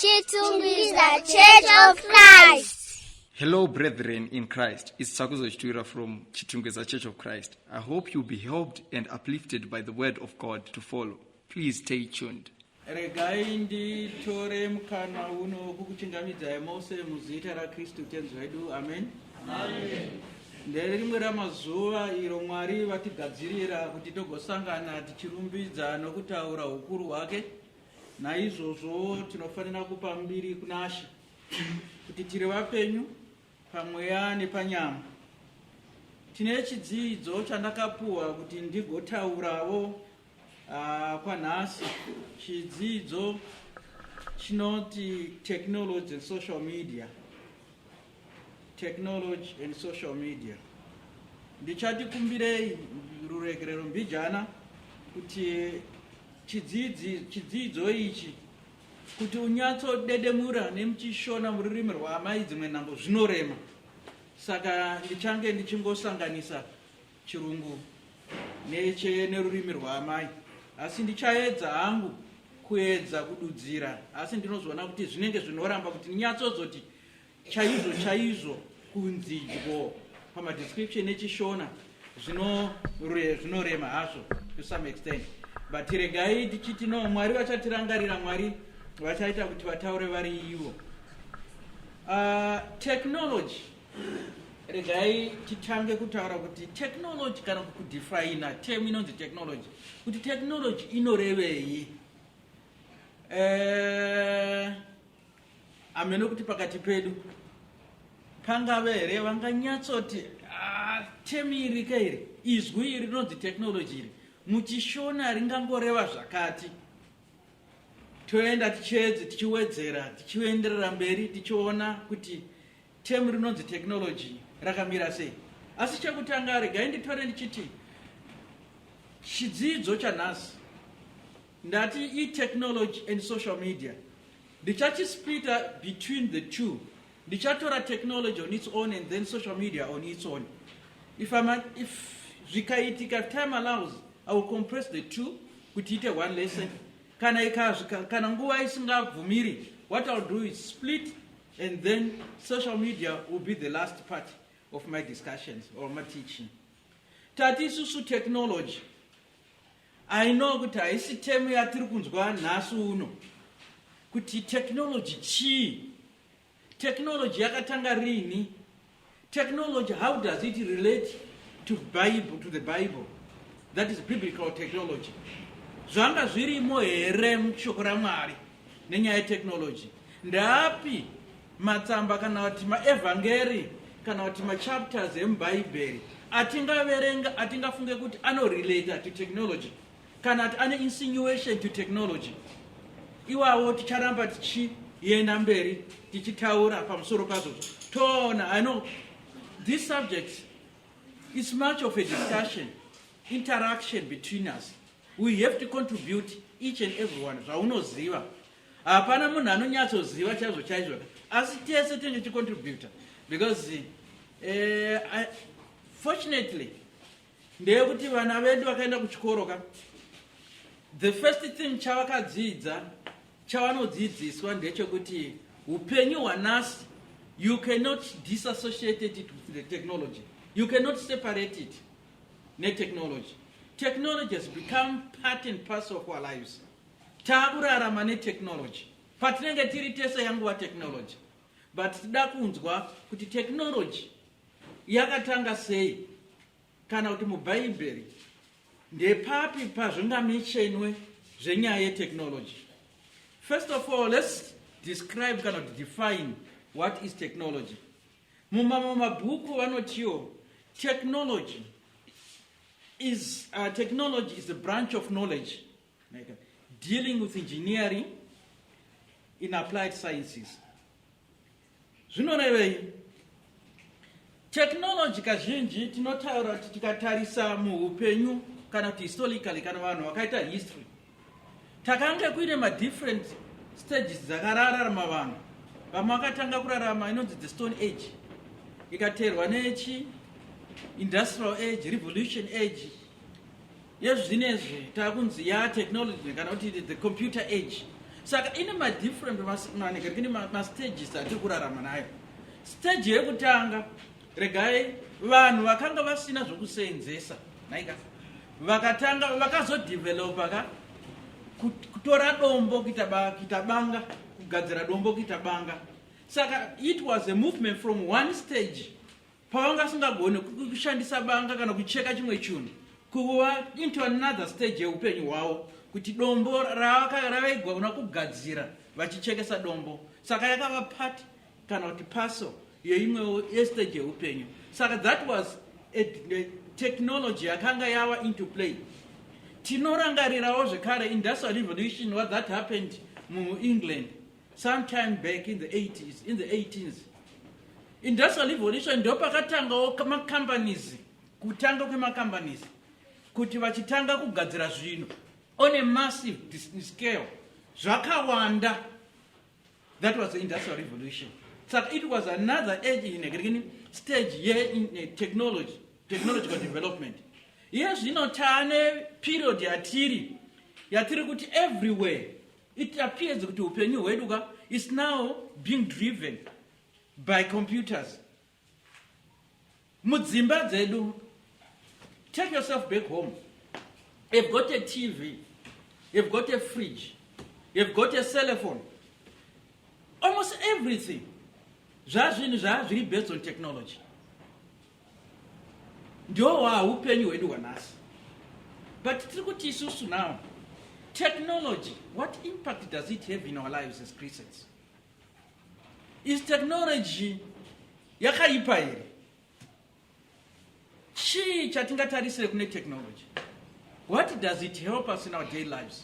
Chitungwiza Church of Christ. Hello, brethren in Christ. It's Sakuzo Chitwira from Chitungwiza Church of Christ. I hope you'll be helped and uplifted by the word of God to follow. Please stay tuned. Regai nditore mukana uno kukuchingamidzai mose muzita raKristu tenzi wedu. Amen. Amen. Nderimwe ramazuva iro Mwari vatigadzirira kuti togosangana tichirumbidza nokutaura ukuru hwake. Naizvozvo tinofanira kupa mbiri kuna She kuti tiri vapenyu pamweya nepanyama. Tine chidzidzo chandakapuwa kuti ndigotaurawo kwanhasi. Chidzidzo chinoti technology and social media. Technology and social media. Ndichati kumbirei ruregerero mbijana kuti chidzidzo ichi kuti unyatso dedemura nemuchishona mururimi rwamai dzimwe nhango zvinorema. Saka ndichange ndichingosanganisa chirungu nerurimi rwamai. Asi ndichaedza hangu kuedza kududzira, asi ndinozoona kuti zvinenge zvinoramba kuti ndinyatsozoti chaizvo kunzidyo pamadescription echishona zvinorema hazvo to some extent. But regai tichiti no, Mwari vachatirangarira, Mwari vachaita kuti vataure vari ivo. Technology, regai titange kutaura kuti technology kana kudefine term inonzi technology, kuti technology inorevei. Ameno kuti pakati pedu pangave here vanganyatsoti term iri kairi izwi iri rinonzi technology iri muchishona ringangoreva zvakati. Toenda tichiedze tichiwedzera tichienderera mberi tichiona kuti term rinonzi technology rakamira sei. Asi chekutanga regai nditore ndichiti chidzidzo chanhasi ndati e-technology and social media. Ndichachisplita between the two. Ndichatora technology on its own and then social media on its own. If zvikaitika, time allows, I will compress the two kuti ite one lesson. Kana nguva isingabvumiri, what I'll do is split, and then social media will be the last part of my discussions or my teaching. Tati isusu technology. I know kuti haisi term yatiri kunzwa nhasi uno kuti technology chii. Technology yakatanga rini? Technology, how does it relate to the Bible? That is biblical technology. Zvanga zvirimo here mushoko raMwari nenyaya yetechnology. Ndapi matsamba kana kuti maevhangeri kana kuti machapters emubhaibheri atingaverenga atingafunge kuti anorelate to technology kana kuti ane insinuation to technology? Iwawo ticharamba tichienda mberi tichitaura pamusoro pazvo. Toona, I know this subject is much of a discussion, interaction between us. We have to contribute, each and everyone. Zvaunoziva hapana munhu anonyatsoziva chaizvo asi tese tinenge tichicontributa, because fortunately ndeyekuti vana vedu vakaenda kuchikoro ka, the first thing chavakadzidza chavanodzidziswa ndechekuti upenyu hwanhasi you cannot disassociate it with the technology. You cannot separate it netechnology. Technology has become part and parcel of our lives. Takurarama netechnology. Patinenge tiri tese yanguva technology. But tida kunzwa kuti technology yakatanga sei kana kuti mubhaibheri ndepapi pazvingamentionwe zvenyaya yetechnology. First of all, let's describe kana kuti define what is technology. Mumabhuku vanotiwo technology is a branch of knowledge dealing with engineering in applied sciences. Zvinorevei? Technology kazhinji tinotaura kuti tikatarisa muupenyu kana kuti historically kana vanhu vakaita history takange kuine different stages dzakararama vanhu. Vamwe vakatanga kurarama inonzi the Stone Age, ikateerwa nechi Industrial Age, Revolution Age. Yes, zvinezvi takunzi technology kana kuti the computer age. saka ine madifferent mastages atiri kurarama nayo. Stage yekutanga, regai vanhu vakanga vasina zvokuseenzesa naika vakatanga vakazodevelopa ka kutora dombo kuita banga, kugadzira dombo kuita banga. Saka it was a movement from one stage pavanga singagone kushandisa banga kana kucheka chimwe chinhu kuva into another stage yeupenyu hwavo kuti dombo ravaigona kugadzira vachichekesa dombo. Saka yakava part kana kuti parcel yeimwewo yestage yeupenyu. Saka that was a technology yakanga yava into play. Tinorangarirawo zvekare industrial revolution, what that happened in England sometime back in the 80s, in the 18s. Industrial revolution ndo pakatangawo companies, kutanga kwemacompanies kuti vachitanga kugadzira zvinhu on a massive scale zvakawanda. That was the industrial revolution. So it was another age in a stage here in technological development. Yes, tane period yatiri kuti everywhere it appears kuti upenyu hwedu is now being driven by computers. Mudzimba dzedu, take yourself back home. You've got a TV, you've got a fridge, you've got a cell phone. Almost everything zvazviri based on technology. Ndo upenyu hwedu hwanhasi. But tiri kuti isusu now, technology, what impact does it have in our lives as Christians? Is technology yakaipa here? Chii chatingatarisire kune technology? What does it help us in our daily lives?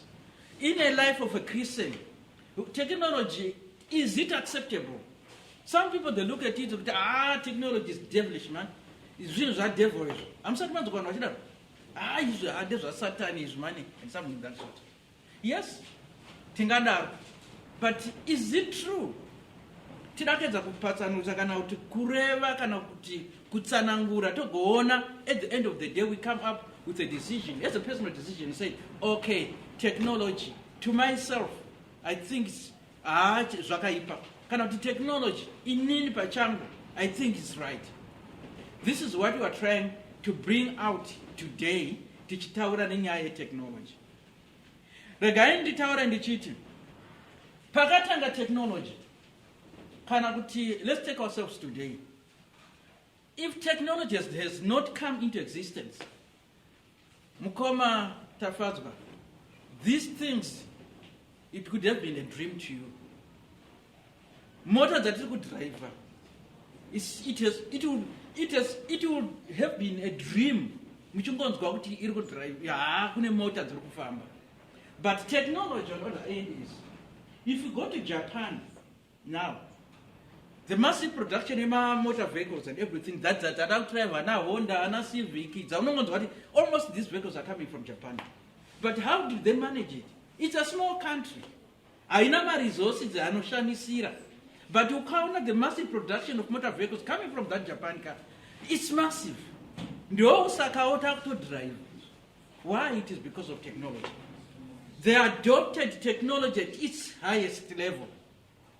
In a life of a Christian, technology, is it acceptable? Some people, they look at it and say, technology is devilish, man. It's really that devilish. I'm sorry, man, Satan is money and something of that sort. Yes, tingandaro. But is it true? Tirakeza kupatsanuza kana kuti kureva kana kuti kutsanangura togoona at the end of the day we come up with a decision, as a personal decision, say, okay, technology, to myself, I think it's zvakaipa. Kana kuti technology, inini pachangu, I think it's right. This is what we are trying to bring out today, tichitaura nenyaya yetechnology. Regai nditaura ndichiti, pakatanga technology, kana kuti, let's take ourselves today. If technology has not come into existence, Mukoma Tafazba, these things, it could have been a dream to you. Motor that you could drive, it would have been a dream. But technology on the other end is, if you go to Japan now, the massive production of motor vehicles and everything that driver now Honda and Civic, almost these vehicles are coming from Japan. But how do they manage it? It's a small country. Aina resources are no shanisira. But you count the massive production of motor vehicles coming from that Japan car. It's massive. The Osaka auto drive. Why? It is because of technology. They adopted technology at its highest level.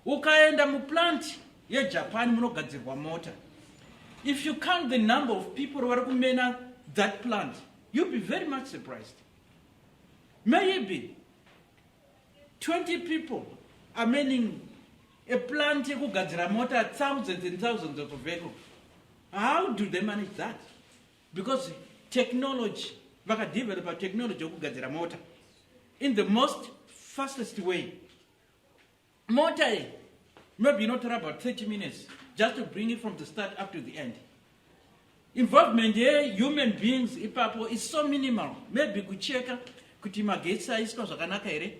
Ukaenda mu plant ye Japan munogadzirwa motor. If you count the number of people who are kumena that plant, you'll be very much surprised. Maybe 20 people are manning a plant kugadzira motor, thousands and thousands of vehicles. How do they manage that? Because technology, develop technology kugadzira motor in the most fastest way. Motor, maybe not about 30 minutes, just to bring it from the start up to the end. Involvement here, human beings, is so minimal. Maybe kucheka, kuti magetsa isko zvakanaka here,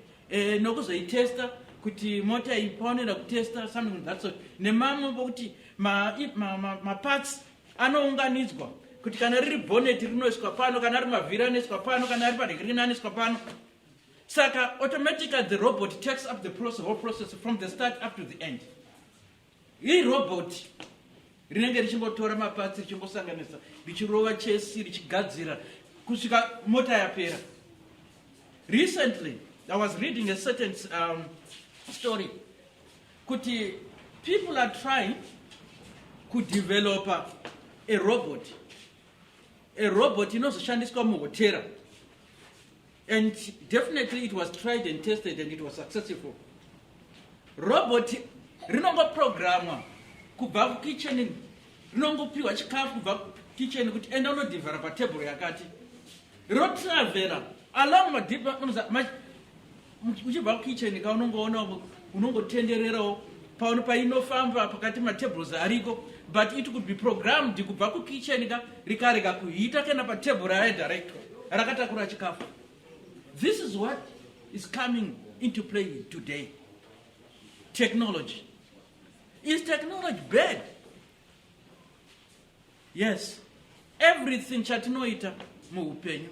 nokuzoitesta, kuti motor ipone na kutesta, something of that sort. Nemamwe kuti ma parts anounganidzwa, kuti kana riri bonnet rinoiswa pano, kana riri mavhiri anoiswa pano, kana riri paregrina anoiswa pano. Saka automatically the robot takes up the whole process from the start up to the end. This robot rinenge richingotora mapatsi richingosanganisa richirova chesi richigadzira kusvika mota yapera. Recently, I was reading a certain story. Kuti people are trying to develop a robot. A robot inozoshandiswa muhotera. And definitely it was tried and tested and it was successful. Robot rinongoprogramwa kubva kukitchen, rinongopiwa chikafu kubva kitchen kuti enda unodevelopa table yakati. Rotravera along uchibva kukitchen ka unongotendererawo paone painofamba pakati matables ariko, but it could be programmed kubva kukitchen ka rikarega kuhita kana patable aya direct rakatakura chikafu. This is what is coming into play today. Technology. Is technology bad? Yes. Everything chatinoita muupenyu.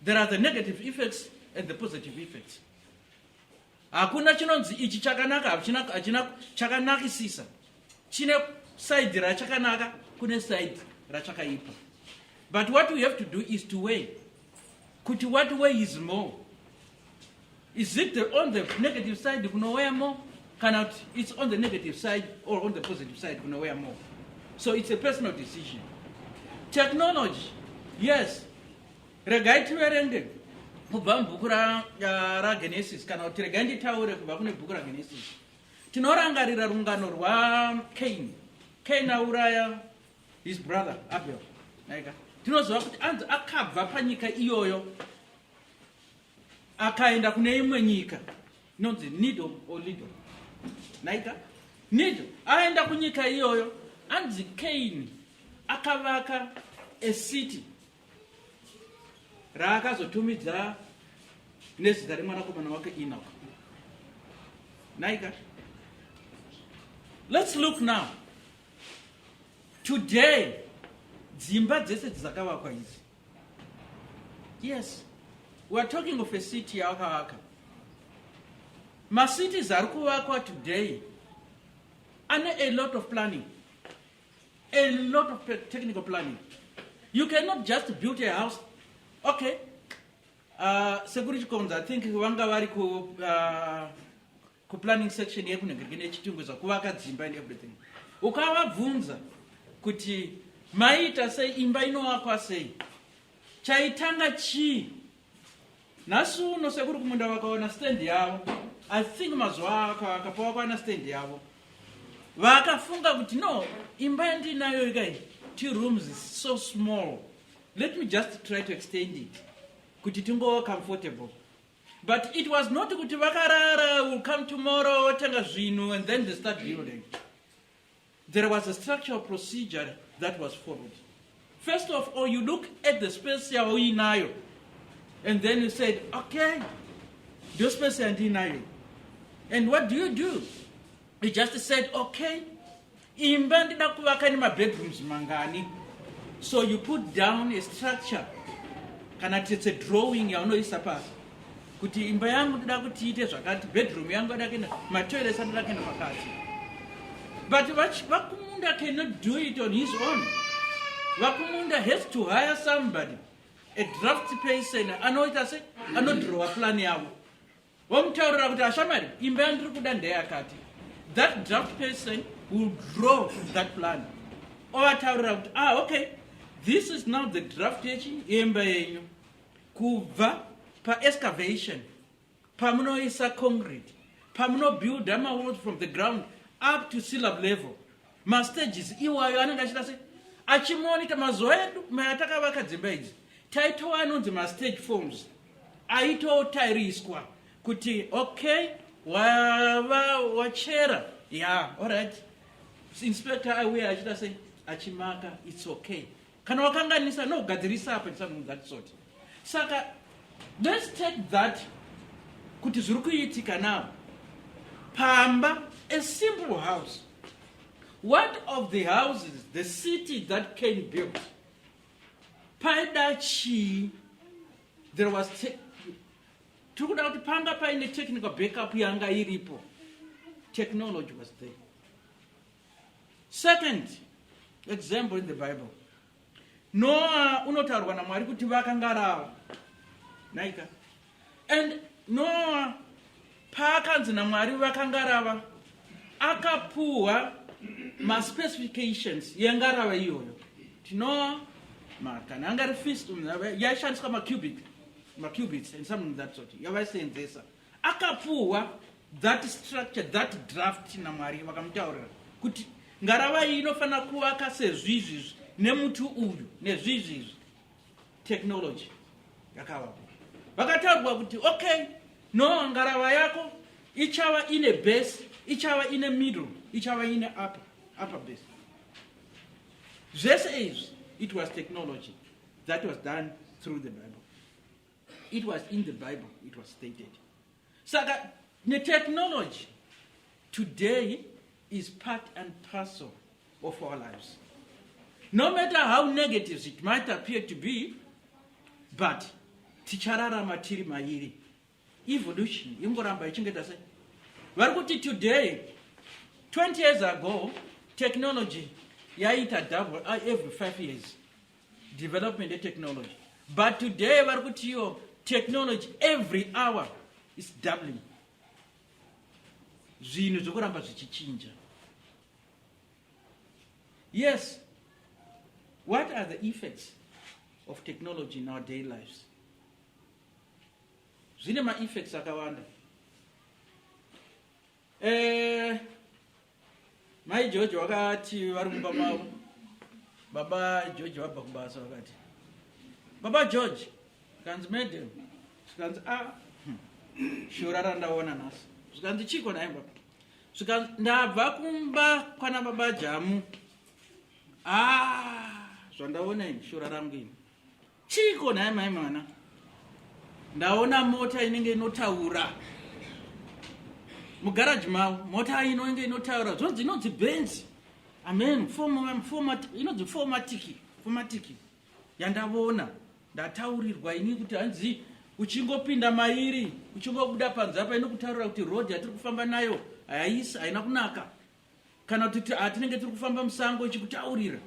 There are the negative effects and the positive effects. Hakuna chinonzi ichi chakanaka achina chakanakisisa. Chine side rachakanaka, kune side rachakaipa. But what we have to do is to weigh. Kuti what way is more? Is it on the negative side kunowhere more? Cannot it's on the negative side or on the positive side kunowhere more? So it's a personal decision. Technology, yes. Regai tiverenge kubva mubhuku ra Genesis kana kuti regai nditaure kubva kune bhuku raGenesis. Tinorangarira rungano rwa Cain. Cain auraya his brother Abel. Naika. Tinoziva kuti anzi akabva panyika iyoyo akaenda kune imwe nyika inonzi Nidom or Lidom. Naika? Nidom. Aenda kunyika iyoyo anzi Cain akavaka a city raakazotumidza nezita remwanakomana wake Enoch. Naika? Let's look now. Today, dzimba dzese dzakavakwa idzi. Yes, we are talking of a city yakavaka. Ma-cities ari kuvakwa today ane a lot of planning, a lot of technical planning. You cannot just build a house. Okay, security comes, I think vanga vari ku planning section yekunenge kune chitungwiza kuvaka dzimba and everything. Ukavabvunza kuti maita sei imba inovakwa sei, chaitanga chii? Nhasi uno sekuri kumunda vakaona stand yavo. I think mazuva akapavakwana stand yavo vakafunga kuti no, imba yandinayo ikai 2 rooms is so small, let me just try to extend it kuti tingova comfortable. But it was not kuti vakarara will come tomorrow otanga zvinhu and then they start building. There was a structural procedure that was followed. First of all, you look at the space yainayo, and then you said, okay, this space yandinayo. And what do? You just said, okay, imba ndida kuvaka nima bedrooms mangani. So you put down a structure. Kana it's a drawing yaunoisa pasi. Kuti imba yangu ndida kuti ite zvakati, bedroom yangu ndida kena, matoilets ndida kena pakati. But Vakumunda cannot do it on his own. Vakumunda has to hire somebody, a draft person, draw a plan yavo. Vomutaurira kuti ashamari, imba yandiri kuda ndeyakati. That draft person will draw that plan. Ovataurira kuti, okay, this is now the draft yemba yenyu. Kubva pa excavation, pamunoisa concrete, pamuno build dama walls from the ground up to sea level. Ma stages iwayo anenge achita sei achimonita mazuva edu mayatakavaka dzimba idzi taitova anonzi ma-stage forms aitotairiswa kuti okay wachera alright, inspector auya achita sei achimaka, it's okay. Kana wakanganisa no kugadzirisa apa something that sort. Saka let's take that kuti zviri kuitika now pamba, a simple house. What of the houses, the city that Cain built? Paidachi, there was took out the panga paine technical backup yanga iripo. Technology was there. Second example in the Bible. Noah unotarwa na Mwari kuti vakangarawa. Naika. And Noah paakanzi naMwari vakangarava akapuhwa maspecifications yengarava iyoyo. Tinoa kana angari fist yaishandiswa macubits and something that sort yavaisenzesa akapuhwa that structure, that draft naMwari vakamutaurira kuti ngarava iyi inofanira kuvaka sezvizvizvi nemuti uyu nezvizvizvi. Technology yakavapo vakataurwa kuti okay, no, ngarava yako ichava ine base, ichava ine middle, ichava ine upper base. Zvese izvi, it was technology that was done through the Bible. It was in the Bible, it was stated. Saka the technology today is part and parcel of our lives. No matter how negative it might appear to be, but tichararama tiri mairi. Evolution ingoramba ichingeta sei. Vari kuti today, 20 years ago, technology yaita double every 5 years. Development of technology. But today, vari kuti yo technology every hour is doubling. Zvinhu zvokuramba zvichichinja. Yes. What are the effects of technology in our daily lives? Zvine ma-effects akawanda. Mai George wakati vari mumba mavo. Baba George wabva kubasa wakati. Baba George, kanzi madam. Kanzi shura randaona nhasi. Kanzi chiko naye baba. Kanzi ndabva kumba kwana baba Jamu. Zvandaona ini shura rangu ini. Chiko naye mai mwana. Ndaona mota inenge inotaura. Mugaraji mavo, mota inenge inotaura. Zonzi inonzi Benz. Amen. Inonzi formatiki. Yandaona. Ndataurirwa ini kuti hanzi uchingopinda mairi, uchingobuda panze apa inokutaurira kuti road yatiri kufamba nayo haina kunaka. Kana kuti atinenge tiri kufamba musango ichikutaurira.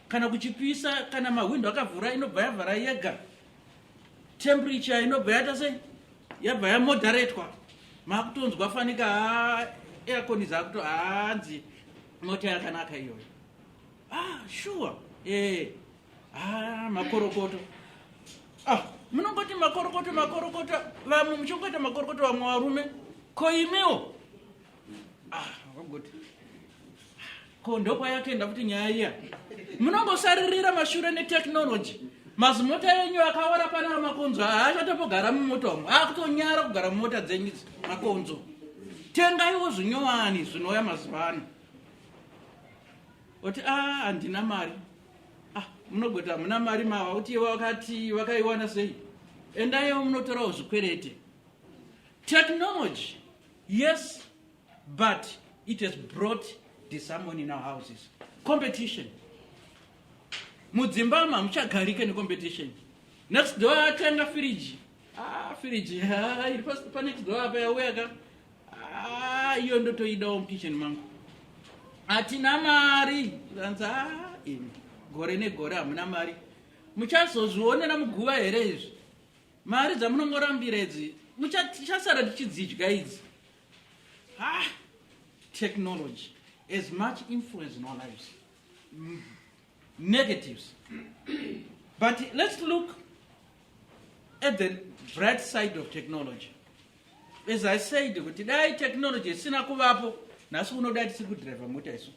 Kana kuchipisa, kana mawindo akavhura inobva yavhara yega. Temperature inobva yata sei? Yabva yamoderatwa. Makutonzwa fanika aircon zakuto hanzi mota yakanaka iyoyo. Sure. Makorokoto. Munongoti makorokoto. Vamwe muchongota makorokoto vamwe varume. Koimiwo. Wagoti. Ko ndokwa yakaenda kuti nyaya iya. Munongosaririra mashure netechnology. Mazimota yenyu akawara pana makonzo haachatopogara mumota umu. Akutonyara kugara mumota dzenyu makonzo. Tengaiwo zvinyowani zvinouya mazuva ano. Oti handina mari. Munogota muna mari mava kuti wakati wakaiwana sei. Endaiwo munotorawo zvikwerete. Technology, yes, but it has brought disharmony in our houses. Competition. Mudzimba muchagarika necompetition. Next door atenga fridge. Fridge. Iri pa next door apa yaweka. Iyo ndotoidawo mukitchen mangu. Atina mari. Zanza ini. Gore negore hamuna mari. Muchazozvionera muguva here izvi. Mari dzamunongorambira idzi. Muchasara tichidzidya idzi. Technology has much influence in our lives. Negatives. But let's look at the bright side of technology. As I said, today technology isina kuvapo, nasu unoda tisiri kudrive mota isu.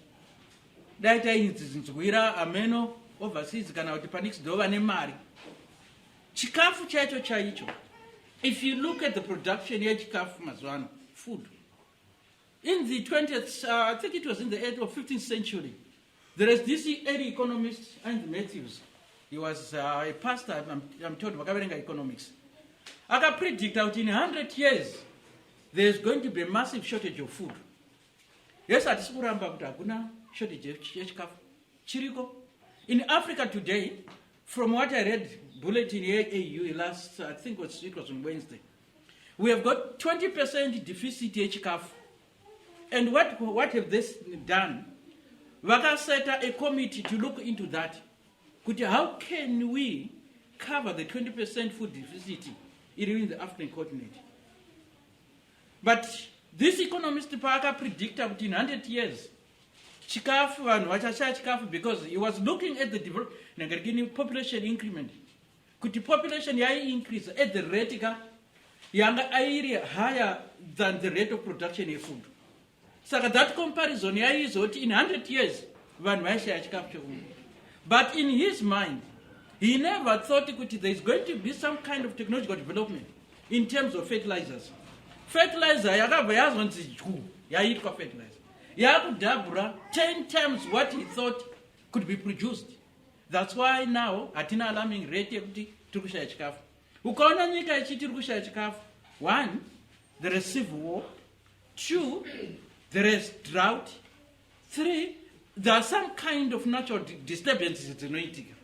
Dai tainzwira ameno overseas kana kuti panix dova nemari. Chikafu chaicho. If you look at the production yechikafu mazuano, food. In the 20th, I think it was in the 8th or 15th century, there is this early economist, Andrew Matthews. He was a pastor, I'm told, Wakaverenga economics. I can predict that in 100 years, there's going to be a massive shortage of food. Yes, at Suramba, hakuna shortage of chiriko. In Africa today, from what I read, bulletin AAU last, I think it was on Wednesday, we have got 20% deficit HCAF. And what have they done? Waka set a committee to look into that. How can we cover the 20% food deficit in the African continent? But this economist predicted kuti in 100 years chikafu vanhu vachashaya chikafu, because he was looking at the population increment, kuti population increase at the rate yanga airi higher than the rate of production of food. So that comparison yaizoti in 100 years vanhu vaishaya chikafu chekunhu. But in his mind, he never thought kuti there is going to be some kind of technological development in terms of fertilizers. Fertilizer yakabva yazonzi yaitwa fertilizer yakudhabhura 10 times what he thought could be produced. That's why now hatina alarming rate yekuti tiri kushaya chikafu. Ukaona nyika ichi tiri kushaya chikafu, 1, there is civil war, 2, there is drought, 3, there are some kind of natural disturbances dzinoitika.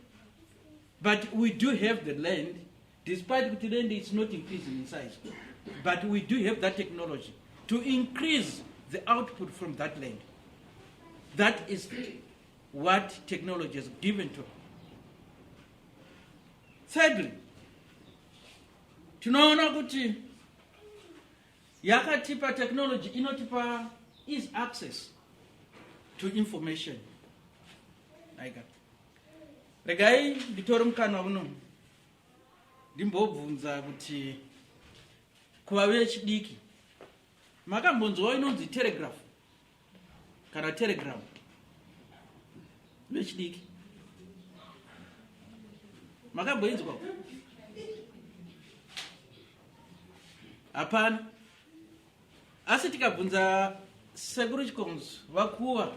But we do have the land, despite the land is not increasing in size. But we do have that technology to increase the output from that land. That is what technology has given to us. Thirdly, tunaona kuti yakatipa technology inotipa is access to information. Regai nditori mukana uno ndimbobvunza kuti kuva vechidiki makambonzwawo inonzi telegraph kana telegram vechidiki makamboinzwa? Hapana. Asi tikabvunza sekuru chikoms vakuwa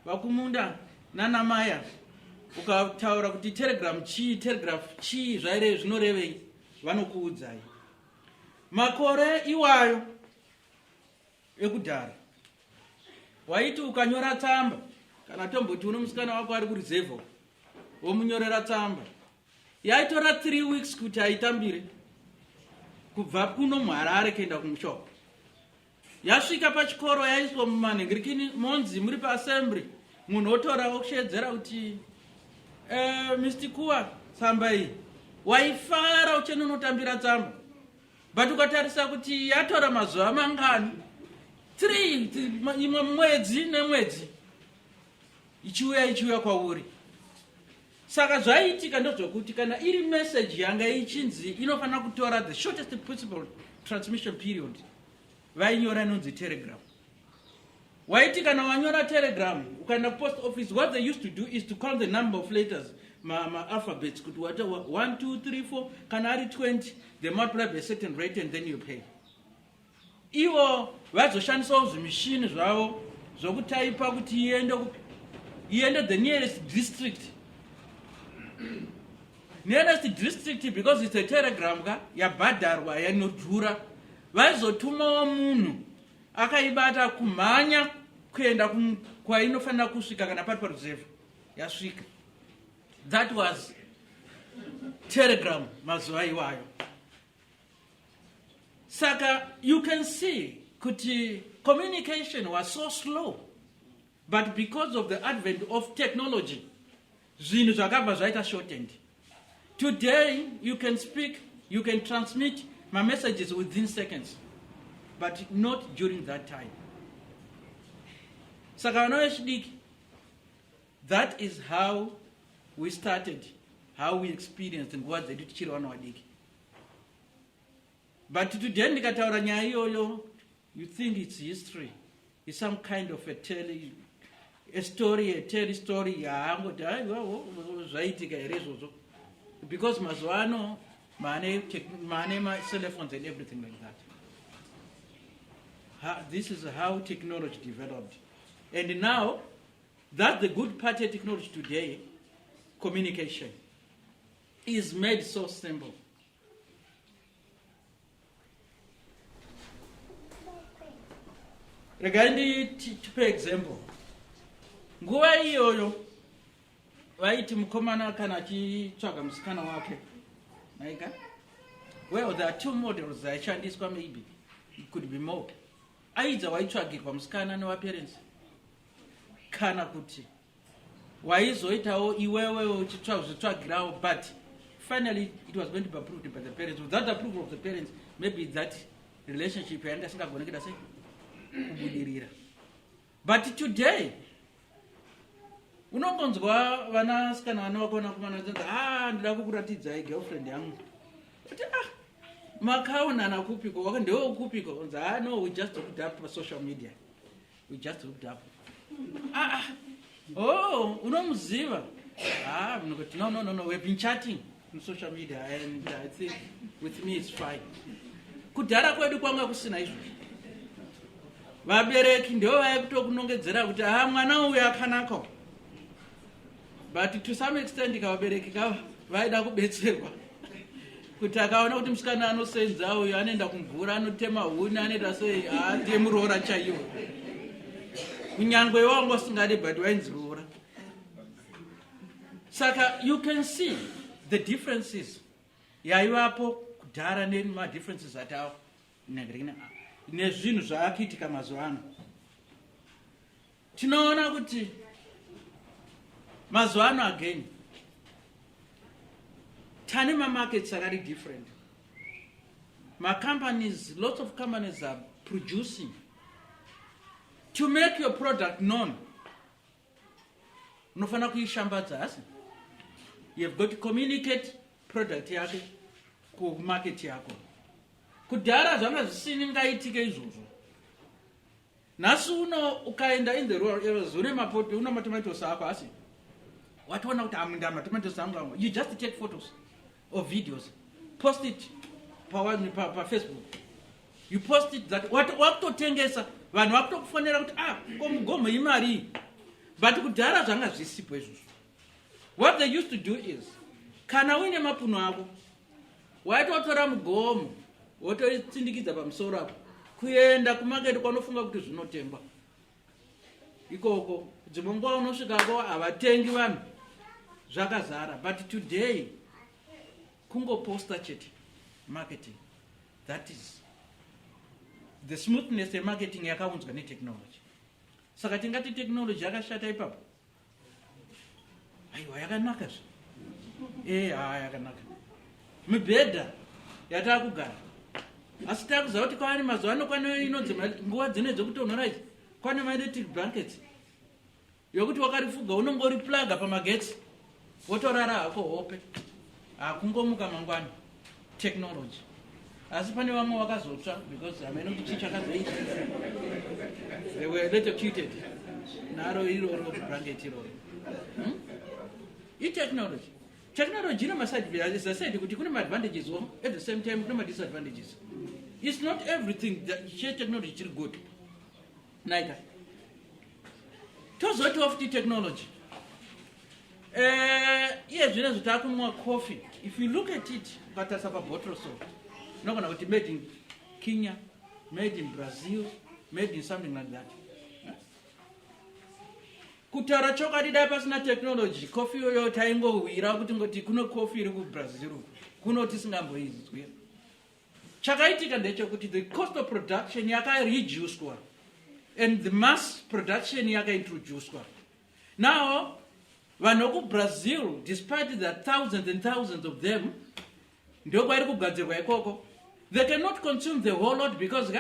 vakumunda nana maya ukataura kuti telegram chii, telegraph chii, zvaire zvinorevei, vanokuudzai. Makore iwayo ekudhara waiti ukanyora tsamba, kana tomboti uno musikana wako ari kurizevho womunyorera tsamba, yaitora 3 weeks kuti aitambire kubva kuno muHarare kuenda kumushopo. Yasvika pachikoro yaiswa mumanhengirikini monzi muri paassembly, munhu otora okushedzera kuti Mr. Kuwa, tsamba iyi waifara uchenonotambira tsamba, but ukatarisa kuti yatora mazuva mangani, 3 imwe mwedzi nemwedzi ichiuya kwauri. Saka zvaiitika ndozvokuti kana iri message yanga ichinzi inofanira kutora the shortest possible transmission period, vainyora inonzi telegram. Waiti kana wanyora telegram ukaenda post office, what they used to do is to count the number of letters, ma alphabets, kuti wata 1 2 3 4, kana ari 20, they multiply by a certain rate and then you pay. Ivo vazoshandisawo zvimishini zvavo zvokutaipa kuti iende the nearest district. Nearest district, because it's a telegram yabhadharwa yanodhura, vaizotumawo munhu akaibata kumhanya kuenda kwainofanira kusvika kana pari paruzevho yasvika. That was telegram mazuva iwayo. Saka you can see kuti communication was so slow, but because of the advent of technology zvinhu zvakabva zvaita shortened. Today you can speak, you can transmit my messages within seconds, but not during that time. Saka vechidiki, that is how we started, how we experienced and what they did tichiri vana vadiki. But today ndikataura nyaya iyoyo, you think it's history, it's some kind of a tell story yaangoti zvaitika here izvozvo, because mazuva ano mane ma-cell phones and everything like that. This is how technology developed. And now, that's the good part of technology today, communication is made so simple. Regarding to example, nguva iyoyo vaiti mukomana kana achitsvaga musikana wake, naika, well, there are 2 models dzaishandiswa, maybe it could be more. Aidza waitsvagirwa musikana nevaparents, kana kuti waizoitawo iwewe uchitsvagirawo, but finally it was going to be approved by the parents. Without the approval of the parents, maybe that relationship yanga singagone kuda sei kubudirira. But today unongonzwa vana sikana vanokona kumana dzanza ndida kukuratidzai girlfriend yangu kuti makaonana kupiko waka ndio kupiko unza no we just hooked up on social media, we just hooked up. Unomuziva? No, we've been chatting on social media and I think with me it's fine. Kudhara kwedu kwanga kusina izvozvo. Vabereki ndio vaikutokunongedzera kuti mwana uyu akanaka. But to some extent vabereki vaida kubetserwa. Kuti akaona kuti musikana anosenza uyu anoenda kumvura anotema huni anoita sei ndiye muroora chaiwo. Kunyangwe wangu usingade but wainziroora. Saka you can see the differences. Yaivapo kudhara nema differences atawo. Nezvinhu zvaakuitika mazuva ano. Tinoona kuti mazuva ano again tane markets are very different. Companies, lots of companies are producing to make your product known. Unofana kuishambadza asi. You have got to communicate product yako ku market yako. Kudhara zvanga zvisingaitike izvozvo. Nhasi ukaenda in the rural areas une mapoto una tomatoes ako asi. Wataona kuti amunda tomatoes angu. You just take photos or videos, post it pa Facebook. You post it that wakutotengesa vanhu vakutokufonera kuti komugomo imari. But kudhara zvanga zvisipo izvozvo. What they used to do is kana uine mapuno ako waitotora mugomo wotoitsindikidza pamusoro apo kuenda kumaketi kwanofunga kuti zvinotengwa ikoko dzimwe nguva unosvikako havatengi vanhu zvakazara. But today kungoposta chete marketing. That is the smoothness yemarketing yakaunzwa netechnology. Saka tingati technology yakashata ipapo. Aiwa yakanaka yakanaka. Mibhedha yatakugara. Asi takuziva kuti kwaane mazuva ano kwane inonzi nguva dzine dzekutonhora idzi kwane electric blankets yokuti wakarifuga unongori plaga pamagetsi wotorara hako hope kungomuka mangwani. Technology. Asi pane vamwe vakazotsva because hamene kuti chii chakazoita. They were electrocuted naro iroro blanket iroro. Technology. Technology ina maside, as I said, kuti kune advantages at the same time kune disadvantages. It's not everything that technology is good. Neither. Tozoti of the technology. Yes, you know, coffee. If you look at it, but as a bottle or so, not going to be made in Kenya, made in Brazil, made in something like that. Kutara chokati dai pasina technology, coffee yo taingo wira kuti ngoti kuno coffee iri ku Brazil, kuno tisingamboizwi. Chakaitika ndechekuti the cost of production yakareduced and the mass production yakaintroduced. Now, vanhu Brazil, despite the thousands and thousands of them, they cannot consume the whole lot because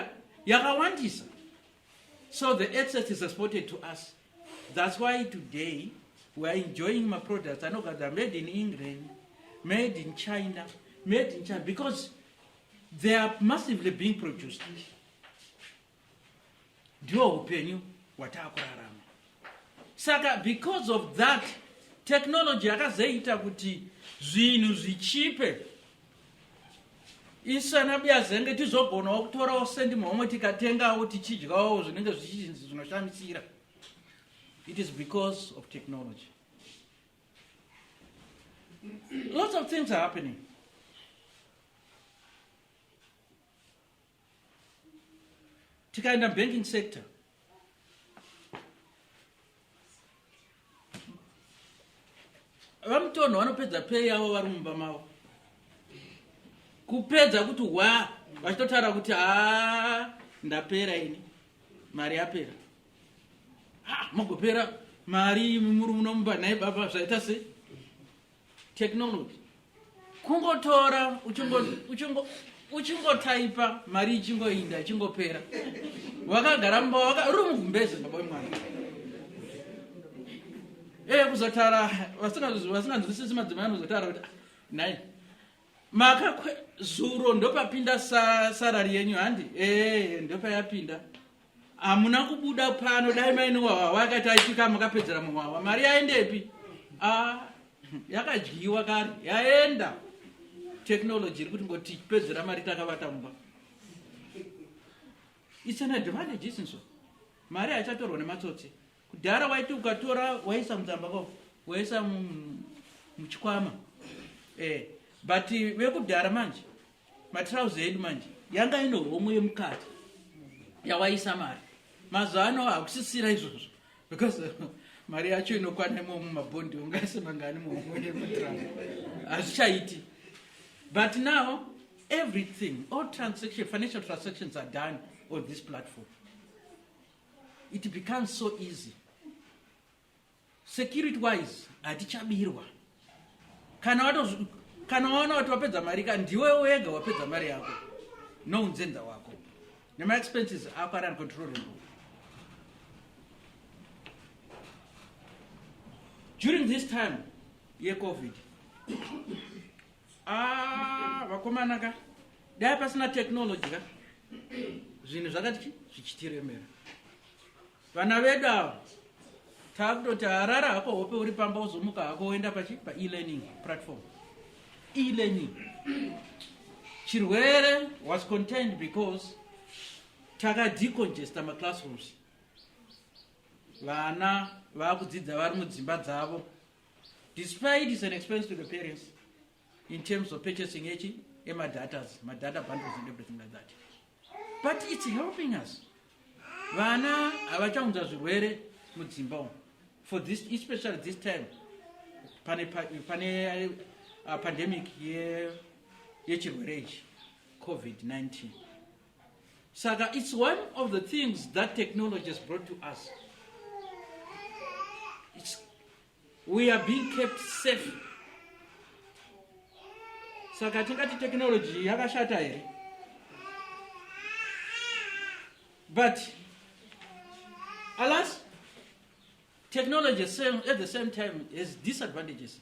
yakawandisa. So the excess is exported to us. That's why today we are enjoying my products. I know that they're made in England, made in China, because they are massively being produced. Saka, because of that, technology yakazoita kuti zvinhu zvichipe. Isanabia zenge tizogonawo kutorawo sendi momwe tikatengawo tichidyawo zvinenge zvinoshamisira. It is because of technology. Lots of things are happening. Tikaenda banking sector. Vamutono vanopedza pay yavo vari mumba mavo. Kupedza kuti vachitotaura kuti ndapera ini, mari yapera. Mogopera mari muri munomba naye baba zvaita sei? Technology. Kungotora uchingotaipa mari ichingoinda ichingopera wakagara mumba uri mugumbeze baba wemwana kuzotara vasinganzwisisi madzimai anozotara kuti nai zuro ndopapinda sarari yenyu handi ndopayapinda hamuna kubuda pano dai maine wawa wakati aisvika makapedzera muwawa mari yaendepi yakadyiwa kare yaenda technology iri kuti ngoti pedzera mari takavata mumba. It's an advantage, isn't so? Mari haichatorwa nematsotsi. Kudhara waiti ukatora waisa mudzamba kwako waisa muchikwama but vekudhara manje matrauzi edu manje yanga ino homwe yemukati yawaisa mari. Mazuva ano hakusisira izvozvo because mari yacho inokwana mumabhondi ungaise mangani muhomwe yemutrauzi hazvichaiti. But now everything, all financial transactions are done on this platform. It becomes so easy. Security wise hatichabirwa. Kana waona watu wapedza mari ndiwe wega wapedza mari yako nounzenza wako nema expenses ako ari uncontrollable. During this time yeCovid vakomana ka dai pasina technology ka zvinhu zvakati zvichitiremera. Vana vedu ava takutoti harara hako hope uri pamba uzomuka hako woenda pa-e-learning platform. E-learning chirwere was contained because takadecongesta maclassrooms. Vana vakudzidza vari mudzimba dzavo despite it's an expense to the parents in terms of purchasing data bundles and everything like that. But it's helping us. Vana havachaunza zvirwere mudzimba for this, especially this time pane pandemic yechirwere ichi COVID-19. Saka it's one of the things that technology has brought to us. We are being kept safe. Saka tingati technology yakashata here. But alas, technology at the same time has disadvantages.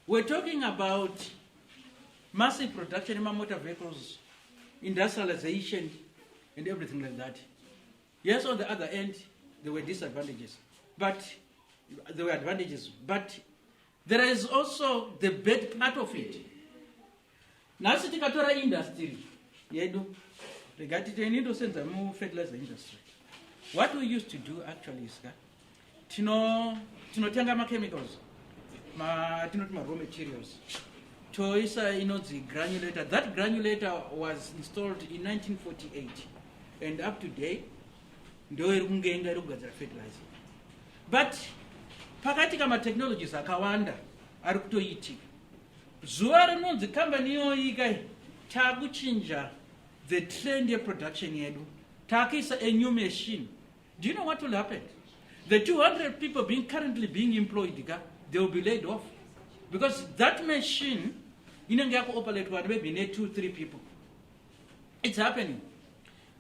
We're talking about massive production in motor vehicles, industrialization, and everything like that. Yes, on the other end, there were disadvantages, but there were advantages. But there is also the bad part of it. Nasi tikatora industry yedu, regati tenindo senza mu fertilizer industry. What we used to do actually is tinotenga ma chemicals, tinoti ma raw materials. Toisa inodzi granulator. That granulator was installed in 1948, and up to date, ndo iri kungenga iri kugadzira fertilizer. But pakati kama technologies akawanda ari kutoitika. Zuva rinonzi company iyoyi takuchinja the trend of production yedu. Takuisa a new machine. Do you know what will happen? The 200 people currently being employed, they will be laid off. Because that machine, inenge operate maybe 2-3 people. It's happening.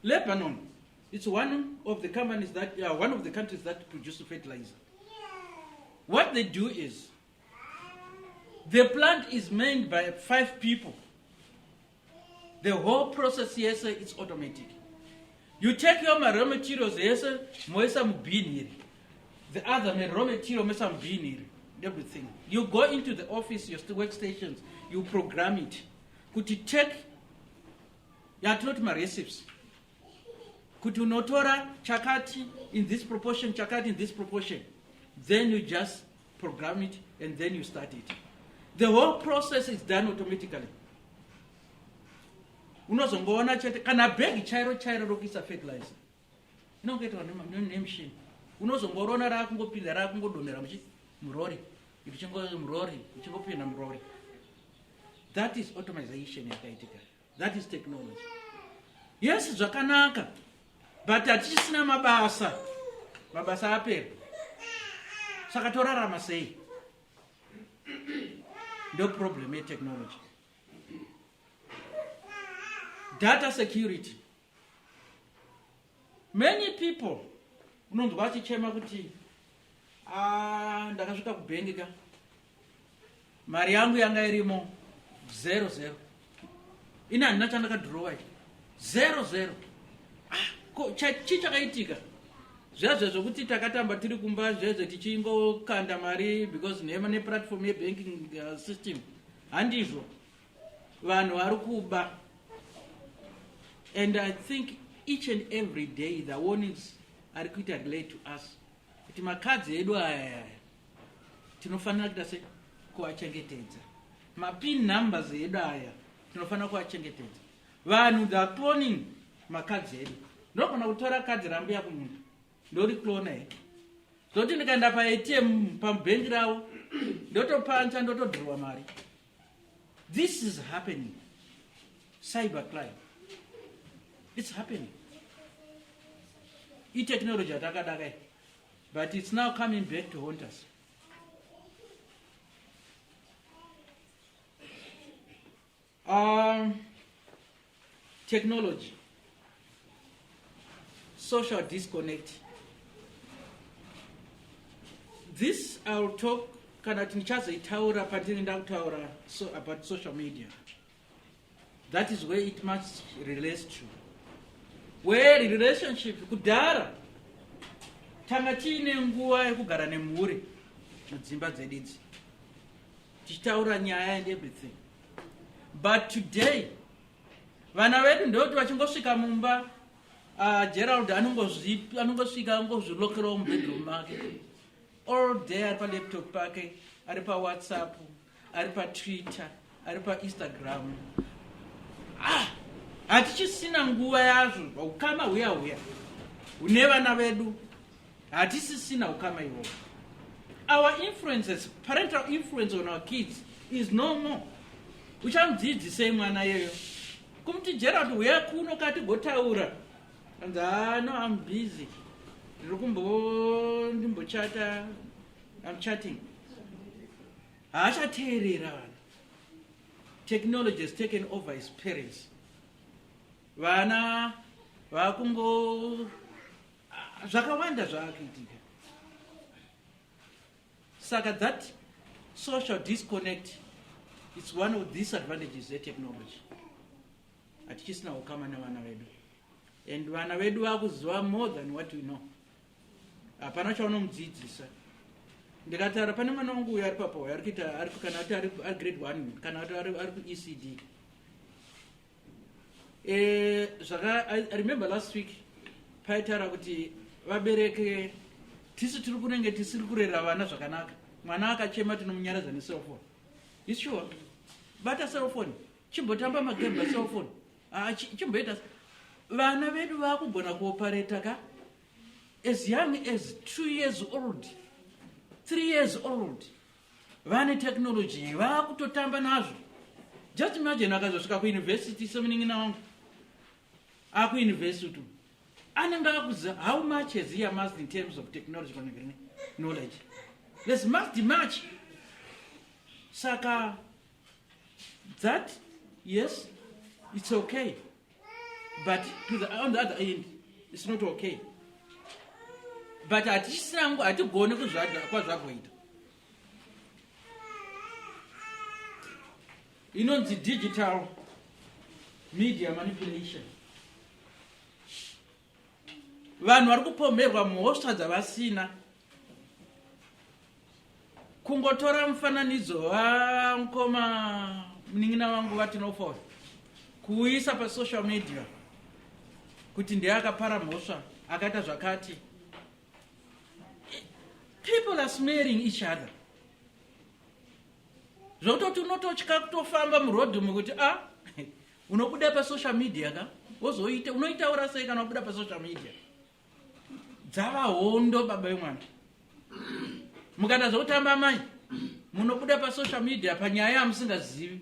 Lebanon, it's one of the companies that, one of the countries that produce fertilizer. What they do is, the plant is manned by 5 people. The whole process, yes, it's automatic. You take your raw materials, yes, moisa mubiniri. The other raw material, moisa mubiniri. Everything. You go into the office, your workstations, you program it. Could you take, you are not my recipes. Could you notora chakati in this proportion, chakati in this proportion? Then you just program it and then you start it. The whole process is done automatically. Unozongoona chete kana bag chairo rokuisa fertilizer. Inongoitwa nemachine. Unozongorona rakungopinda rakungodonera murori. Murori, ichingopinda murori. That is automation yakaitika. That is technology. Yes, zvakanaka. But hatisina mabasa. Mabasa apera. Saka torarama sei. No problem with technology. Data security. Many people unonzwa vachichema kuti ndakasvika kubhengi ka mari yangu yanga irimo 00 ina handina chandakadhirowa 00 chii chakaitika zvezvo zvokuti takatamba tiri kumba zvezvo tichingokanda mari because neplatform yebanking system handizvo vanhu vari kuba. And I think each and every day the warnings are quite relate to us. Kuti makadzi edu aya tinofanira kuita sei kuachengetedza. Mapin numbers edu aya tinofanira kuachengetedza. Vanhu they are cloning makadzi edu. Ndokona kutora kadzi rambi yako munhu ndori clone he. Zoti ndikaenda pa ATM pamubhengi ravo ndotopancha ndotodhirwa mari. This is happening. Cybercrime. It's happening. E-technology atakadakai, but it's now coming back to haunt us. Technology, social disconnect. This I'll talk about social media. That is where it must relate to. Where relationship kudhara tanga tiine nguva yekugara nemhuri mudzimba dzedidzi tichitaura nyaya and everything, but today vana vedu ndoti vachingosvika mumba Gerald anongosvika angozvilokerawo mubedroom make all day ari palaptop pake, ari paWhatsApp, ari paTwitter, ari paInstagram. Hatichisina nguva yazvo ukama huya une vana vedu hatisisina ukama iwo. Our influences, parental influence on our kids is no more. Uchamudzidzisei mwana yeyo kumuti Gerald huya kuno kati gotaura anzi no I'm busy ndimbochata I'm chatting. Haachateerera vana. Technology has taken over his parents. Vana vakungo zvakawanda zvaakuitika. Saka that social disconnect is one of the disadvantages of technology. Hatichisina ukama navana vedu, and vana vedu vakuziva more than what we know. Hapana chaunomudzidzisa. Ndikataura pane mwana wangu uyo ari papo ari kuita kana kuti ari grade 1 kana kuti ari ku ECD. I remember last week paitaura kuti vabereke tisi tiri kunenge tisiri kurera vana zvakanaka. Mwana akachema tinomunyaradza necellphone. You sure? Bata cellphone. Chimbotamba magame cellphone. Chimboita vana vedu vakugona kuoperata ka as young as 2 years old, 3 years old. Vane technology vakutotamba nazvo. Just imagine akazosvika kuuniversity semuningina wangu akuuniversity anenge akuziva how much has he amassed in terms of technological knowledge. There's much. Saka that, yes, it's okay, but on the other end it's not okay. But hatichisina hatigone kwazvakuita. Inonzi digital media manipulation. Vanhu vari kupomerwa mhosva dzavasina. Kungotora mufananidzo wamukoma munin'ina wangu vatinofola kuisa pasocial media kuti ndiye akapara mhosva akaita zvakati. People are smearing each other. Zvototi unototya kutofamba murodhi mukuti unobuda pasocial media ka wozoita unoitaura sei kana wabuda pasocial media. Dzava hondo baba vemwana. Mukada zvokutamba mai munobuda pasocial media panyaya yamusingazivi.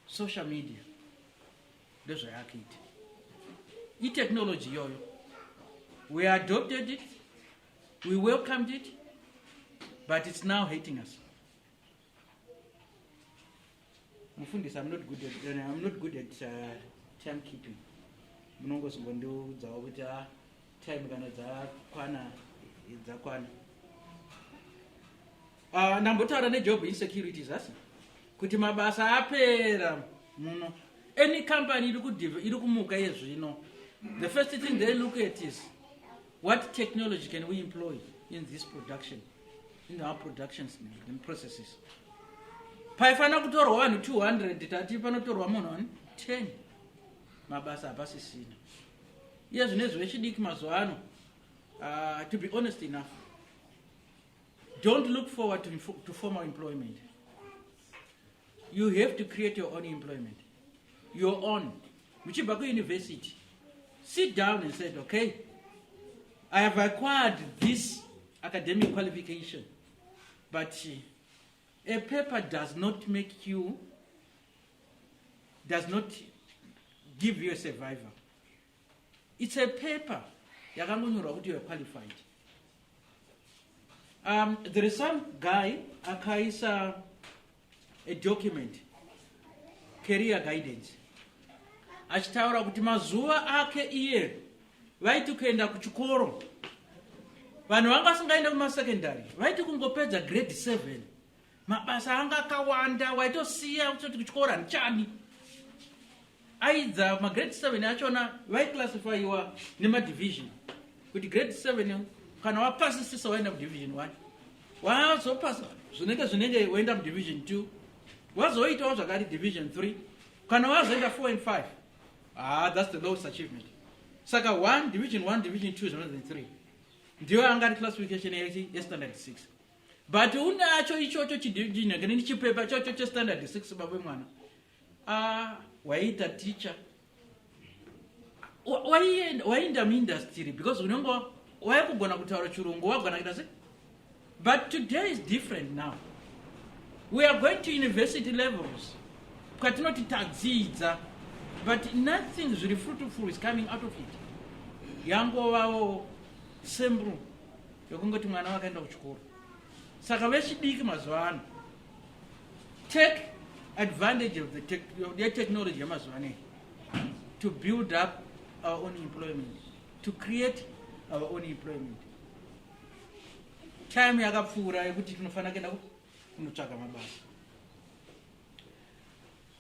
Social media ndezvayakuita. I-technology yoyo, we adopted it, we welcomed it, but it's now hating us. mufundisi, I'm not good at time keeping. Munongozongondiudzawo kuti time kana dzakwana. Ndambotaura nejob insecurities asi kuti mabasa apera muno. Any company iri kumuka yezvino, the first thing they look at is what technology can we employ in this production, in our productions and processes. Paifana kutorwa vanhu 200 tati panotorwa munhu 10 mabasa apasisina. Iye zvinezvi vechidiki mazuva ano, to be honest enough, don't look forward to formal employment. You have to create your own employment. Your own. Muchibva university, sit down and say, okay, I have acquired this academic qualification, but a paper does not give you a survivor. It's a paper yakangonyorwa kuti you are qualified. There is some guy akaisa a document, career guidance, achitaura kuti mazuva ake iye vaiti kuenda kuchikoro, vanhu vanga vasingaenda kumasekondari vaiti kungopedza grade 7, mabasa anga akawanda, waitosiya kuti kuchikoro handichani. Aidza magrade 7 achona vaiclassifyiwa nemadivision kuti grade 7 kana wapasisisa waenda kudivision 1, wazopasa zvinenge waenda kudivision 2, wazoitawo zvakati division 3, kana wazoenda 4 and 5, that's the lowest achievement. Saka 1 division 1 division 2 3 ndiyo angari classification yestandard 6. But unacho ichocho chidivision ngeni chipepa chocho chestandard 6 babwe mwana, waita teacher, waenda muindustry because unongo waikugona kutaura chirungu wagona kuita sei. But today is different now. We are going to university levels kwatinoti tadzidza, but nothing really fruitful is coming out of it. Yangovawo sembru yokungoti mwana wakaenda kuchikoro. Saka vechidiki mazuva ano, take advantage of the technology yamazuva ano to build up our own employment, to create our own employment. Time yakapfuura yekuti tinofana kuenda kunotsvaka mabasa.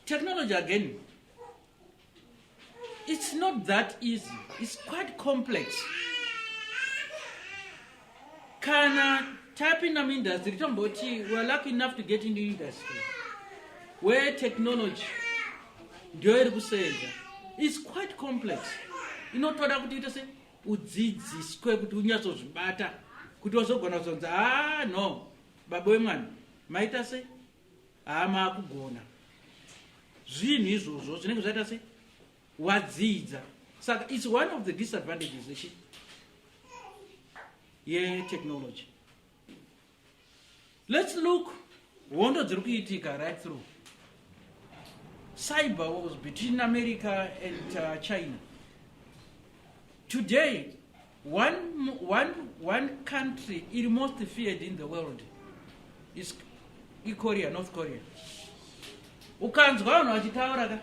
Technology again, it's not that easy. It's quite complex. Kana tap in industry, we're lucky enough to get into industry where technology is quite complex. Inotoda kuti ita sei udzidziswe kuti unyatsozvibata kuti wazogona kuzonza no baba wemwana maita sei makugona zvinhu izvozvo zvinenge zvaita sei wadzidza. Saka it's one of the disadvantages technology. Let's look hondo dziri kuitika right through cyber wars between America and China. Today, one country is most feared in the world is Korea, North Korea. Ukanzwa vanhu vachitaura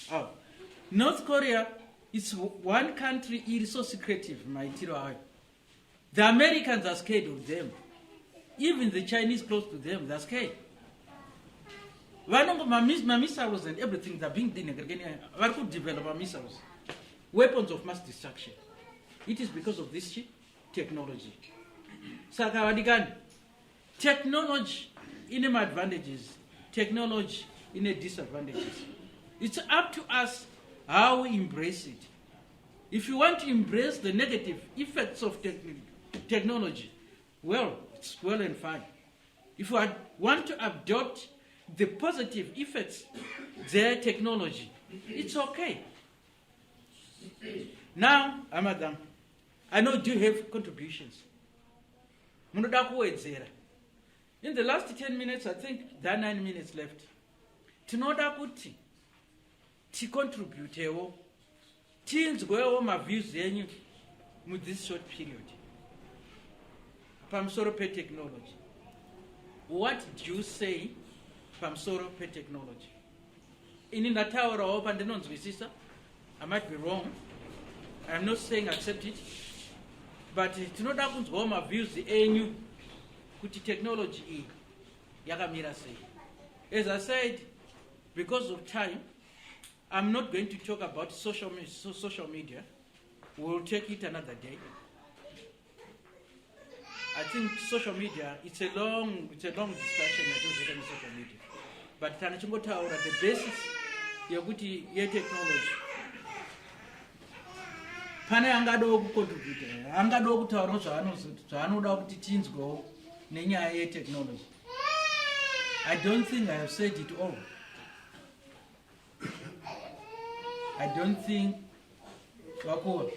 ka? North Korea is one country is so secretive, maitiro ayo. The Americans are scared of them. Even the Chinese close to them, they're scared. Missiles and everything that are being done again. They could develop missiles, weapons of mass destruction. It is because of this technology. Saka technology in advantages, technology in disadvantages. It's up to us how we embrace it. If you want to embrace the negative effects of technology, well, it's well and fine. If you want to adopt the positive effects their technology, it's okay. Now, Amadam, I know you have contributions. In the last 10 minutes, I think there are 9 minutes left. Tinoda kuti ticontributewo tinzwewo maviews yenyu with this short period pamusoro technology. what do you say pamusoro petechnology? Ini ndataurawo pandinonzwisisa. I might be wrong. I'm not saying accept it. But tinoda kunzwawo maviews enyu kuti technology iyi yakamira sei. As I said, because of time, I'm not going to talk about social media. We'll take it another day. I think social media, it's a long discussion that goes on social media. But tanachingotaura the basis yakuti technology. Pane angado kucontribute, angado kutaura zvaanoda kuti tinzwewo nenyaya yetechnology. I don't think I have said it all. I don't think Wakua.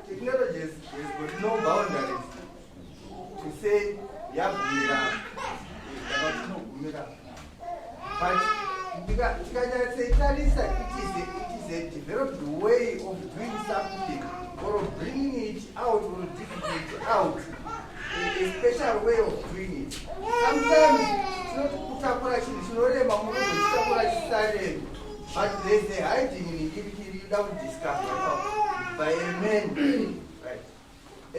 Technology has got no boundaries to say, but it is a developed way of doing something, or of bringing it out, or digging it out. A special way of doing it. Sometimes it's not kutakuration, it's not a but there's a hiding in it you don't discover by a man. Right. I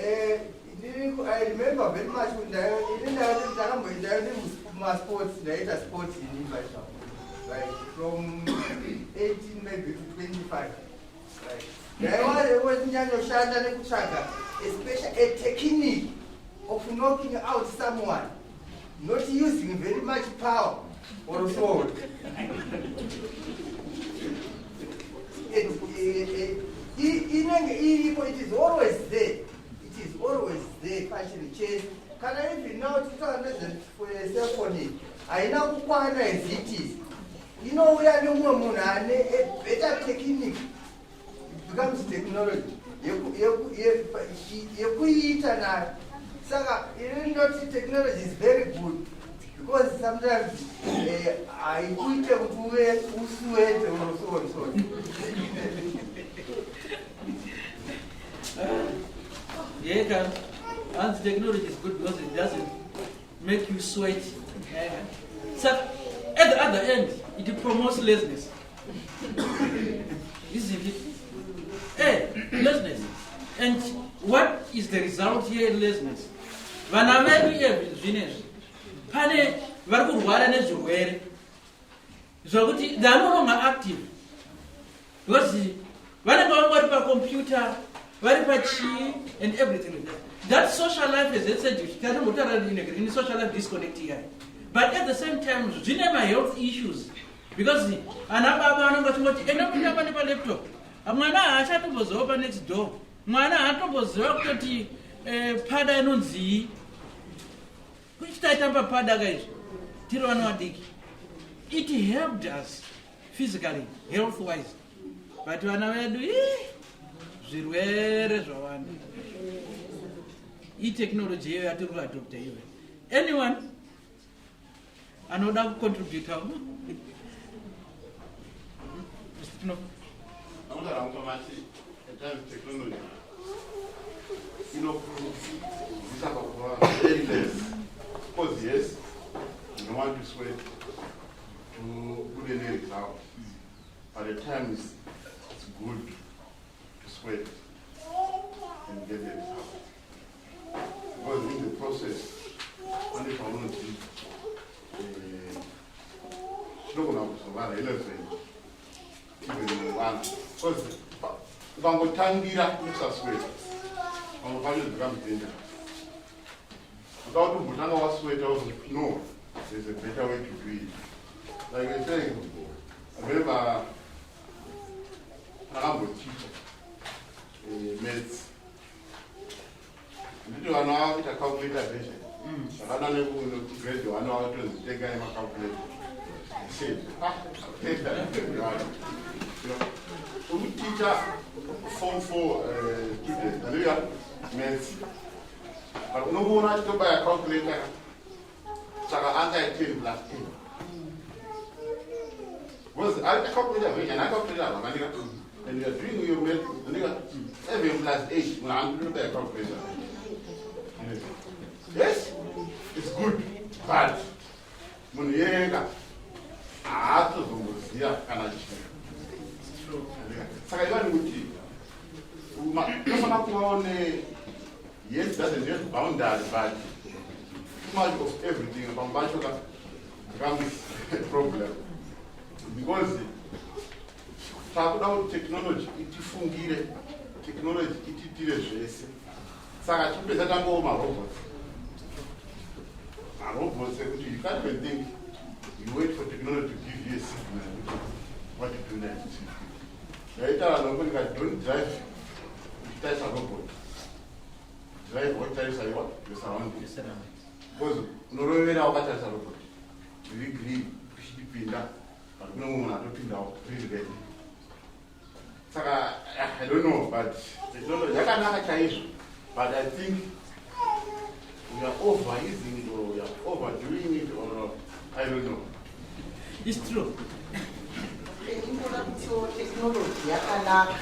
remember very much when I my sports, the sports in English. Right, from 18 maybe to 25. Right. There was a technique of knocking out someone, not using very much power or sword. It is always there. It is always there. Actually, chase. Can I even now to tell for a cell phone? I know what it is. You know, we are no more a better technique. It becomes technology. Technology is very good because sometimes I put them to wear sweat or so and so. Yeah, and technology is good because it doesn't make you sweat. So at the other end, it promotes laziness. Isn't it? Laziness. And what is the result here in laziness? Vana vedu zvinezvi pane vari kurwara nezvirwere zvakuti they are no longer active because vanenge vari pacomputer vari pachii and everything like that. That social life is said in social life disconnect here. But at the same time, zvine health issues because ana baba vanenge vachingoti enda kutamba nepalaptop mwana haachatombozova panext door, mwana haatomboziva kutoti pada inonzii kuchitaitamba pada kaizvo tiri vana vadiki. It helped us physically, health wise, but vana vedu zvirwere zvawanda. Technology yeyo yatiri kuadopta iwe. Anyone anoda kucontribute hapo? Technology. This about very less. Of course, yes, you don't want to sweat to put any result. But at times, it's good to sweat and get the result. Because in the process, only if I want to even one. Because if I'm going to tangira, it's a sweat. I'm going to become dangerous. Without the Butanga was sweat, no, there's a better way to do it. Like I said, I remember I was teacher, maths. Did you know how to calculate addition? I don't know who to grade you. I know how to take a calculator. I said, take that. We teach Form 4 students, Hallelujah, maths. But no one has to buy a calculator. So I answer 10 plus 10. Because I calculate and I calculate and you're doing your math, 7 plus 8, when I'm doing that calculation. Yes, it's good, but when you have to do yes, that is just boundary, but too much of everything from Bashoka becomes a problem. Because talk about technology, technology, Saka you can't even think you wait for technology to give you a signal. What you do next? Later, don't drive, touch a robot. Drive what types are what? Your surroundings. Because no one now touch a robot. You agree, push the pin down, but no one has to pin down, really ready. Saka, I don't know, but technology, I can't change. But I think we are overusing it or we are overdoing it or I don't know. It's true. Technology yakanaka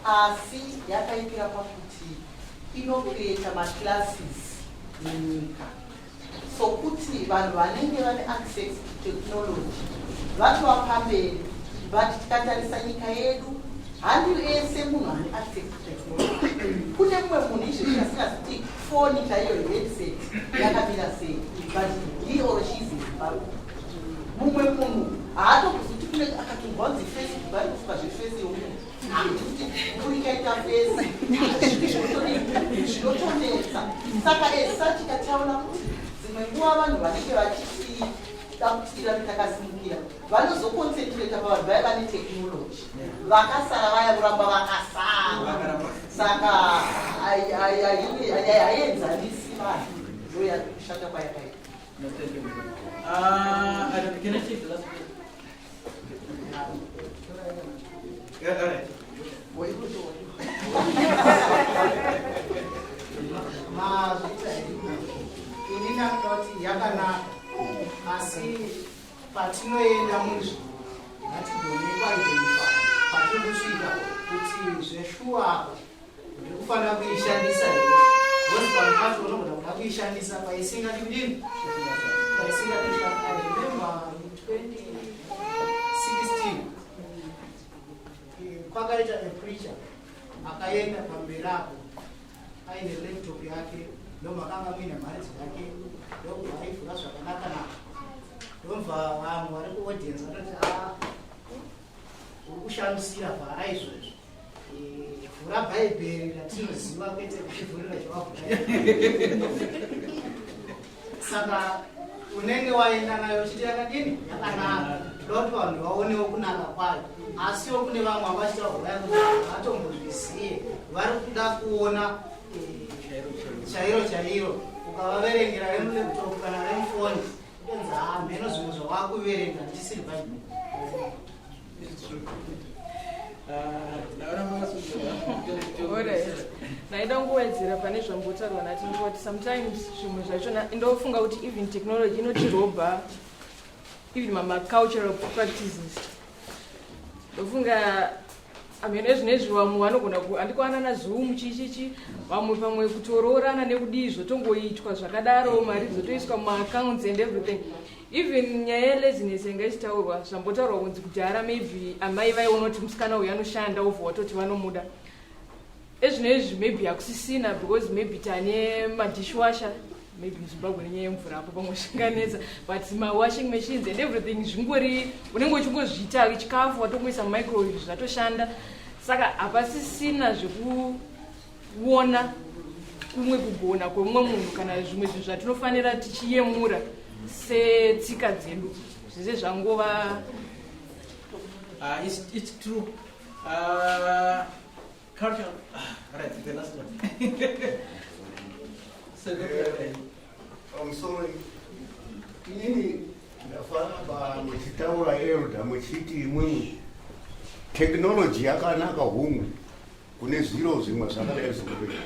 asi yakaitira pakuti inocreata maclasses munyika sokuti vanhu vanenge vane access to technology vatova pamberi but tikatarisa nyika yedu handi ese munhu ane access to technology kune mumwe munhu izvezvi asingaziti foni chaiyo headset yakamira sei but he or she is in Zimbabwe mumwe munhu haatokuzuti kune akatongonzi Facebook vari kufuka zvefesi yomunhu kuti kurikaita fesi zvinotonetsa saka esa tikataura kuti dzimwe nguva vanhu vanenge vachitida kutira takasimukira vanozokonsentrata pavanhu vaya vane technology vakasara vaya kuramba vakasara saka haienzanisi vanhu ndoya kushata kwayakaita. Can I take the last question? Yeah, all right. Inina kuti yakanaka asi patinoenda muzvi ngatigone kuidentify patinosvika kuti zveshuwa ndikufanira kuishandisa here because vanhu vacho vanogona kuda kuishandisa paisingati kudini paisingati. I remember in 2016 kwakaita a preacher akaenda pamberi apo aine laptop yake ndomakanga muine mari dzake ndobva aivhura zvakanaka naka ndobva vamwe vari kuaudience vatoti uri kushandisira vhara izvozvo vhura bhaibheri ratinoziva kwete kuchivhurira chavavhura saka unenge waenda nayo chiti yakadini yakanaka ndoti vanhu vaonewo kunaka kwayo asiwo kune vamwe avachita vhura kuti vatombozviziye vari kuda kuona chairo ukavaverengera remulaptop kana remufoni enza mheno zvimwe zvavakuverenga ndisiri bhaibheri. naida ngowedzera pane zvambotaurwa natingoti sometimes zvimwe zvachona ndofunga kuti even technology inotirobha even mamacultural practices ndofunga ezvinezvi vamwe vanogona andikuwana nazoom chichichi vamwe pamwe kutoroorana nekudii zvotongoitwa zvakadaro mari dzotoiswa mumaaccounts and everything. Even nyaya yelaziness inga ichitaurwa zvambotaurwa kunzi kudhara maybe amai vaiona kuti musikana uyu anoshanda ovha watoti vanomuda ezvinezvi maybe hakusisina because maybe tane madishwasher maybe muzimbabwe nenyaya yemvura apo pamwe zvinganetsa but mawashing machines and everything zvingori unenge uchingozviita chikafu watongoisa mumicrowave zvatoshanda saka hapasisina zvekuona kumwe kugona kwemumwe munhu kana zvimwe zvinhu zvatinofanira tichiyemura setsika dzedu zvese zvangova it's true. Culture. Right, the last one. I'm sorry. Inini ndafamba muchitaura elda muchiti imweni technology yakanaka humwe kune zviro zvimwe zvakadai zvekuti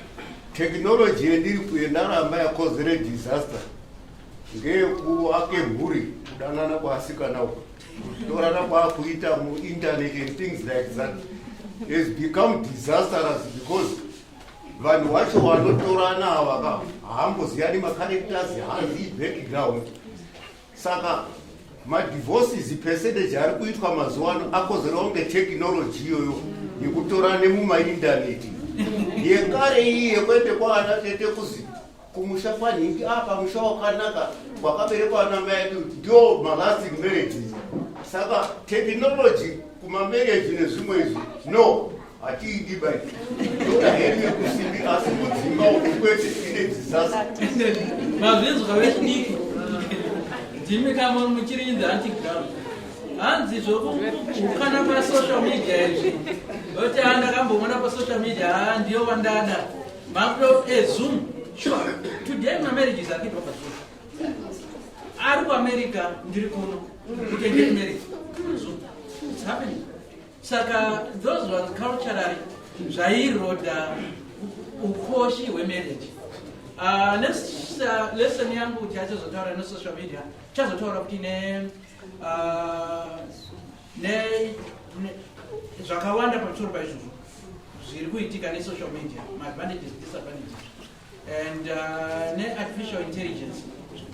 technology yendiri kuyo ndaramba yakozere disaster ngekuake mhuri kudanana kwasikana uko kutorana kwakuita muinternet and things like that has become disastrous because vanhu vacho vanotorana ava haamboziyani macharacters hanzi background. Saka madivorces percentage ari kuitwa mazuva ano akozera kunge technology iyoyo yekutorane mumaindaneti yekare iyi yekwende kwaana tete kuzi kumusha kwanhingi apa musha wakanaka wakaberekwa namai edu ndio malasting marriages. Saka technology kumamarriage nezvimwe izvi no hatiidi bai ndoda hedu yekusimbi asi mudzimba ukwete ine disaster mazvinzwa vechidiki ndimi kama muchirinza antiground hanzi zvokukana pasocial media izvi oti andakambomona pasocial media ndiyo vandada makudo ezoom. Sure, today my marriages are kitwa pasocial ari kuamerica ndiri kuno you can get married Zoom. It's happening. Saka those ones culturally zvairoda ukoshi hwemarriage. Next lesson yangu tichazotaura nesocial media tichazotaura kuti zvakawanda pamusoro paizvozvo zviri kuitika nesocial media, advantages, disadvantages, and artificial intelligence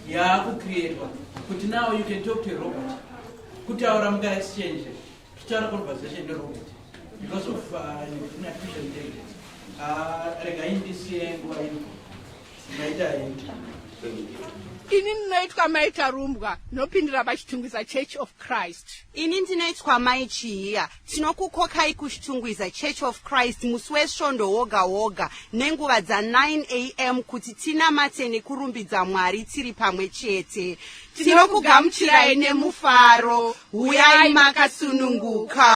yakucreatwa kuti now you can talk to a robot kutaura muka exchange tichaura conversation nerobot because of artificial intelligence. Rega indisiye nguva ino maita ini ndinoitwa maita rumbwa nopindira pachitungwiza Church of Christ. Ini ndinoitwa mai Chihiya, tinokukokai kuchitungwiza Church of Christ musi wesvondo woga woga nenguva dza9 AM kuti tinamate nekurumbidza Mwari tiri pamwe chete. Tinokugamuchirai nemufaro, uyai makasununguka.